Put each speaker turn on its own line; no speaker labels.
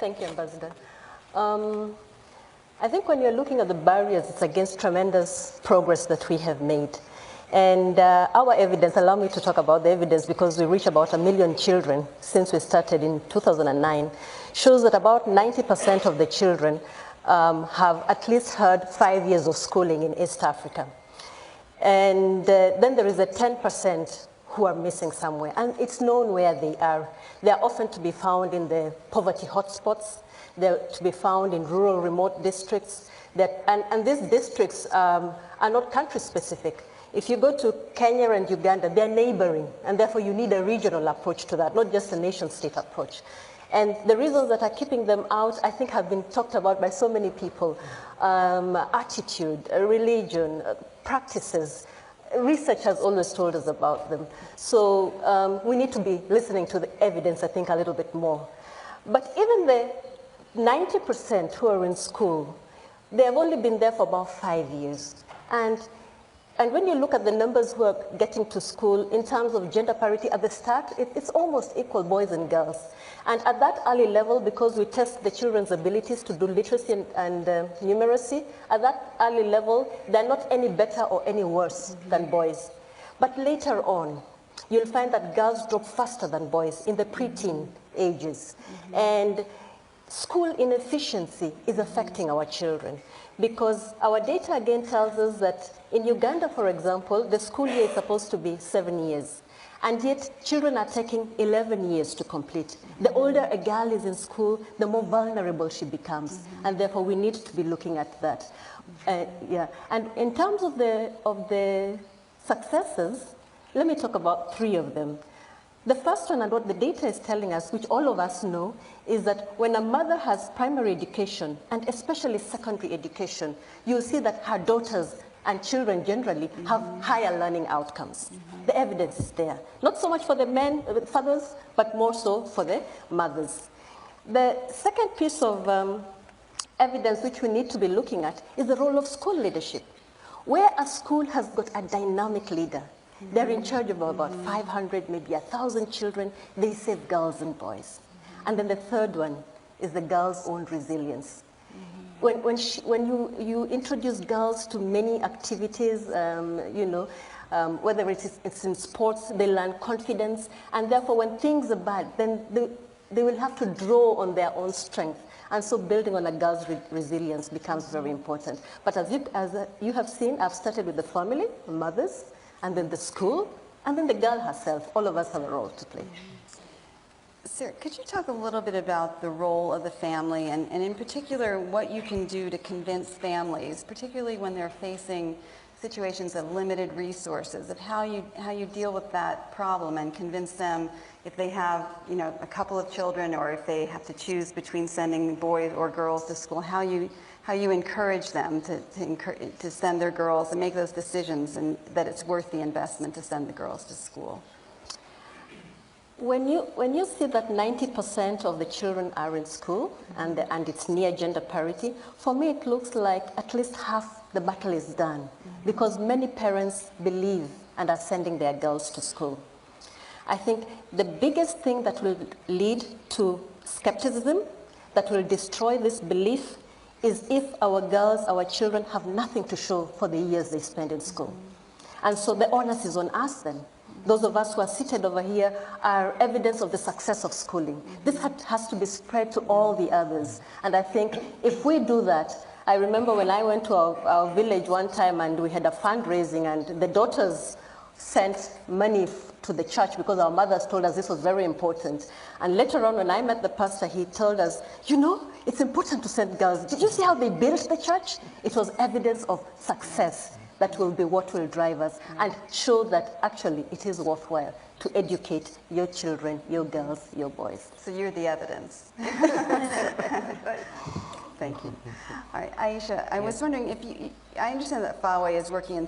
Thank you, Ambassador. I think when you're looking at the barriers, it's against tremendous progress that we have made. And our evidence, allow me to talk about the evidence because we reach about 1 million children since we started in 2009, shows that about 90% of the children have at least had 5 years of schooling in East Africa. And then there is a 10% who are missing somewhere, and it's known where they are. They are often to be found in the poverty hotspots. They're to be found in rural, remote districts. And these districts are not country-specific. If you go to Kenya and Uganda, they're neighboring, and therefore you need a regional approach to that, not just a nation-state approach. And the reasons that are keeping them out, I think, have been talked about by so many people. Attitude, religion, practices. Research has always told us about them. So we need to be listening to the evidence, I think, a little bit more. But even the 90% who are in school, they have only been there for about 5 years. And when you look at the numbers who are getting to school in terms of gender parity at the start, it's almost equal, boys and girls. And at that early level, because we test the children's abilities to do literacy and numeracy, at that early level, they're not any better or any worse than boys. But later on, you'll find that girls drop faster than boys in the preteen ages. And school inefficiency is affecting our children because our data again tells us that in Uganda, for example, the school year is supposed to be 7 years. And yet children are taking 11 years to complete. The older a girl is in school, the more vulnerable she becomes. And therefore we need to be looking at that. Yeah. And in terms of the successes, let me talk about 3 of them. The first one, and what the data is telling us, which all of us know, is that when a mother has primary education, and especially secondary education, you'll see that her daughters and children generally have higher learning outcomes. The evidence is there. Not so much for the men, fathers, but more so for the mothers. The second piece of evidence which we need to be looking at is the role of school leadership. Where a school has got a dynamic leader, they're in charge of about 500, maybe 1,000 children. They save girls and boys. And then the third one is the girls' own resilience. When you introduce girls to many activities, whether it's in sports, they learn confidence. And therefore, when things are bad, then they will have to draw on their own strength. And so building on a girl's resilience becomes very important. But as you have seen, I've started with the family, the mothers, and then the school, and then the girl herself. All of us have a role to play.
Sir, could you talk a little bit about the role of the family, and in particular, what you can do to convince families, particularly when they're facing situations of limited resources, of how you deal with that problem and convince them if they have, a couple of children, or if they have to choose between sending boys or girls to school, how you encourage them to send their girls and make those decisions, and that it's worth the investment to send the girls to school.
When you see that 90% of the children are in school and it's near gender parity, for me it looks like at least half the battle is done because many parents believe and are sending their girls to school. I think the biggest thing that will lead to skepticism, that will destroy this belief, is if our girls, our children have nothing to show for the years they spend in school. And so the onus is on us then. Those of us who are seated over here are evidence of the success of schooling. This has to be spread to all the others. And I think if we do that, I remember when I went to our village one time and we had a fundraising and the daughters sent money to the church because our mothers told us this was very important. And later on when I met the pastor, he told us, it's important to send girls. Did you see how they built the church? It was evidence of success. That will be what will drive us and show that actually it is worthwhile to educate your children, your girls, your boys.
So you're the evidence. Thank you. All right, Aisha, I was wondering if I understand that Fawe is working in